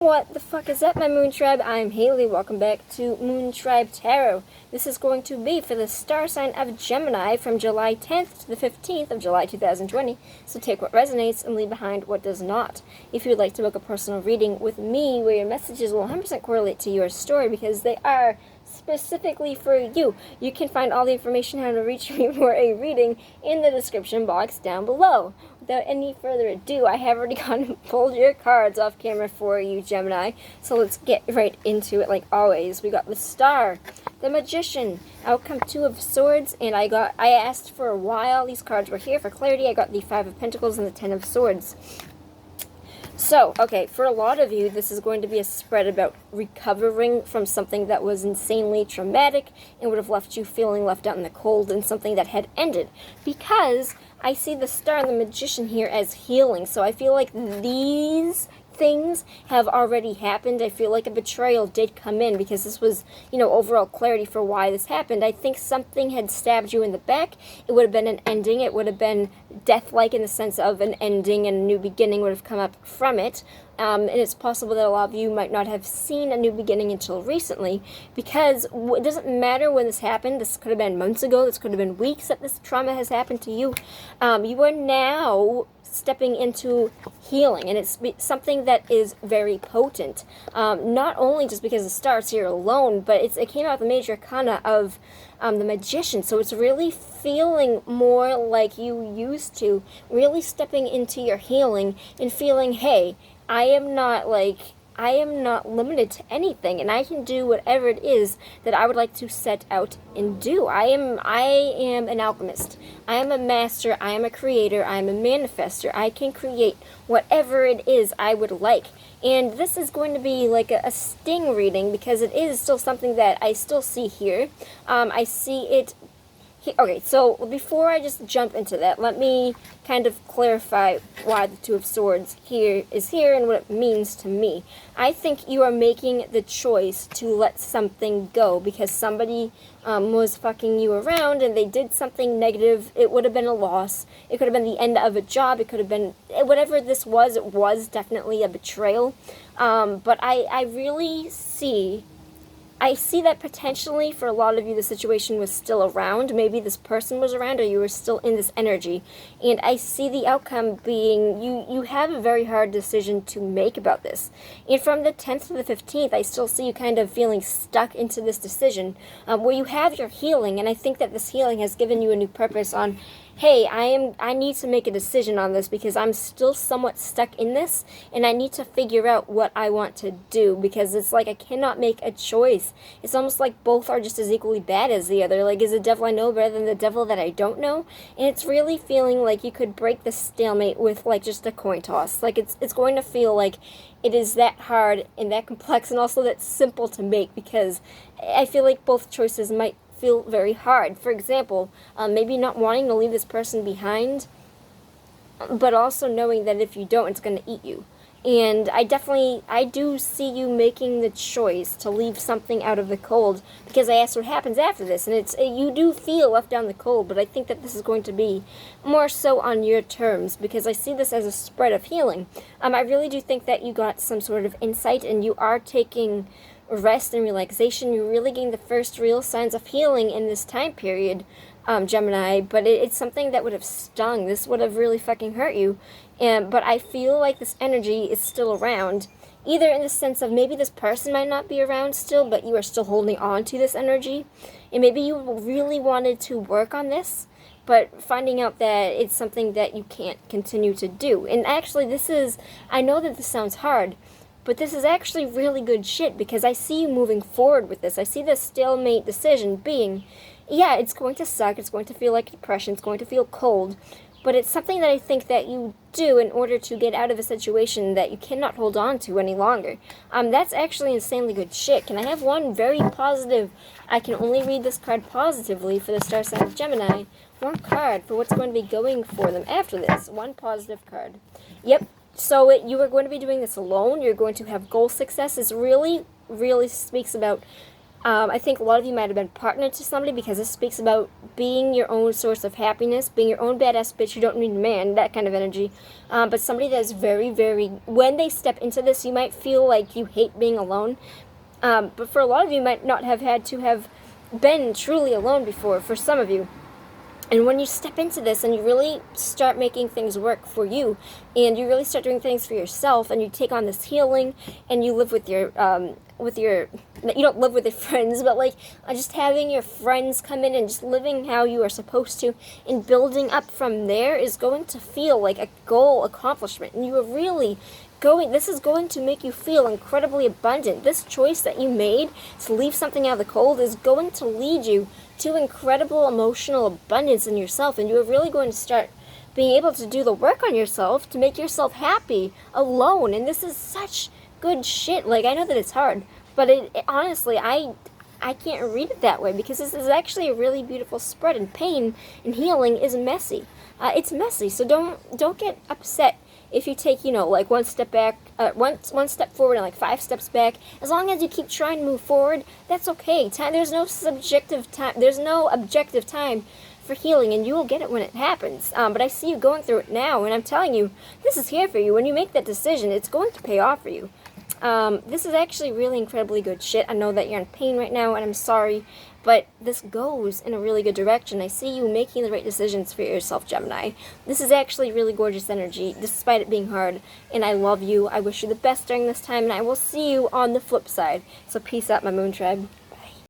What the fuck is up, my Moon Tribe? I'm Haley. Welcome back to Moon Tribe Tarot. This is going to be for the star sign of Gemini from July 10th to the 15th of July 2020. So take what resonates and leave behind what does not. If you would like to book a personal reading with me where your messages will 100% correlate to your story because they are specifically for you, you can find all the information how to reach me for a reading in the description box down below. Without any further ado, I have already gone and pulled your cards off camera for you, Gemini. So let's get right into it like always. We got the Star, the Magician, Outcome 2 of Swords, and I asked for a while. These cards were here for clarity. I got the 5 of Pentacles and the 10 of Swords. So, okay, for a lot of you, this is going to be a spread about recovering from something that was insanely traumatic and would have left you feeling left out in the cold, and something that had ended. Because I see the Star and the Magician here as healing, so I feel like these things have already happened. I feel like a betrayal did come in because this was, overall clarity for why this happened. I think something had stabbed you in the back. It would have been an ending. It would have been death-like in the sense of an ending, and a new beginning would have come up from it. And it's possible that a lot of you might not have seen a new beginning until recently, because it doesn't matter when this happened. This could have been months ago. This could have been weeks that this trauma has happened to you. You are now stepping into healing, and it's something that is very potent. Not only just because the Star's here alone, but it came out the major arcana of the Magician, so it's really feeling more like you used to, really stepping into your healing and feeling, hey, I am not limited to anything, and I can do whatever it is that I would like to set out and do. I am an alchemist. I am a master. I am a creator. I am a manifester. I can create whatever it is I would like. And this is going to be like a sting reading, because it is still something that I still see here. I see it. Okay, so before I just jump into that, let me kind of clarify why the Two of Swords is here and what it means to me. I think you are making the choice to let something go because somebody was fucking you around and they did something negative. It would have been a loss. It could have been the end of a job. It could have been whatever this was. It was definitely a betrayal. But I really see that potentially for a lot of you the situation was still around. Maybe this person was around, or you were still in this energy. And I see the outcome being you have a very hard decision to make about this. And from the 10th to the 15th, I still see you kind of feeling stuck into this decision where you have your healing. And I think that this healing has given you a new purpose on, hey, I need to make a decision on this because I'm still somewhat stuck in this, and I need to figure out what I want to do, because it's like I cannot make a choice. It's almost like both are just as equally bad as the other. Like, is the devil I know better than the devil that I don't know? And it's really feeling like you could break the stalemate with like just a coin toss. Like it's going to feel like it is that hard and that complex and also that simple to make, because I feel like both choices might feel very hard. For example, maybe not wanting to leave this person behind, but also knowing that if you don't, it's going to eat you. And I do see you making the choice to leave something out of the cold, because I asked what happens after this, and you do feel left down the cold, but I think that this is going to be more so on your terms, because I see this as a spread of healing. I really do think that you got some sort of insight, and you are taking rest and relaxation. You're really getting the first real signs of healing in this time period, Gemini, but it's something that would have stung. This would have really fucking hurt you. But I feel like this energy is still around, either in the sense of maybe this person might not be around still, but you are still holding on to this energy, and maybe you really wanted to work on this, but finding out that it's something that you can't continue to do. And actually, I know that this sounds hard, but this is actually really good shit, because I see you moving forward with this. I see this stalemate decision being, yeah, it's going to suck, it's going to feel like depression, it's going to feel cold, but it's something that I think that you do in order to get out of a situation that you cannot hold on to any longer. That's actually insanely good shit. Can I have one very positive, I can only read this card positively for the star sign of Gemini, one card for what's going to be going for them after this, one positive card. Yep. So you are going to be doing this alone. You're going to have goal success. This really, really speaks about I think a lot of you might have been partnered to somebody because this speaks about being your own source of happiness, being your own badass bitch. You don't need a man, that kind of energy. But somebody that is very, very, when they step into this, you might feel like you hate being alone. But for a lot of you, might not have had to have been truly alone before, for some of you. And when you step into this and you really start making things work for you, and you really start doing things for yourself, and you take on this healing, and you live with your, you don't live with your friends, but like just having your friends come in and just living how you are supposed to, and building up from there is going to feel like a goal accomplishment. And you are really this is going to make you feel incredibly abundant. This choice that you made to leave something out of the cold is going to lead you to incredible emotional abundance in yourself, and you are really going to start being able to do the work on yourself to make yourself happy alone. And this is such good shit. Like, I know that it's hard, but honestly, I can't read it that way, because this is actually a really beautiful spread, and pain and healing is messy. It's messy, so don't get upset if you take, like one step back, one step forward and like 5 steps back. As long as you keep trying to move forward, that's okay. There's no subjective time. There's no objective time for healing, and you will get it when it happens. But I see you going through it now, and I'm telling you, this is here for you. When you make that decision, it's going to pay off for you. This is actually really incredibly good shit. I know that you're in pain right now, and I'm sorry, but this goes in a really good direction. I see you making the right decisions for yourself, Gemini. This is actually really gorgeous energy, despite it being hard, and I love you. I wish you the best during this time, and I will see you on the flip side. So peace out, my Moon Tribe.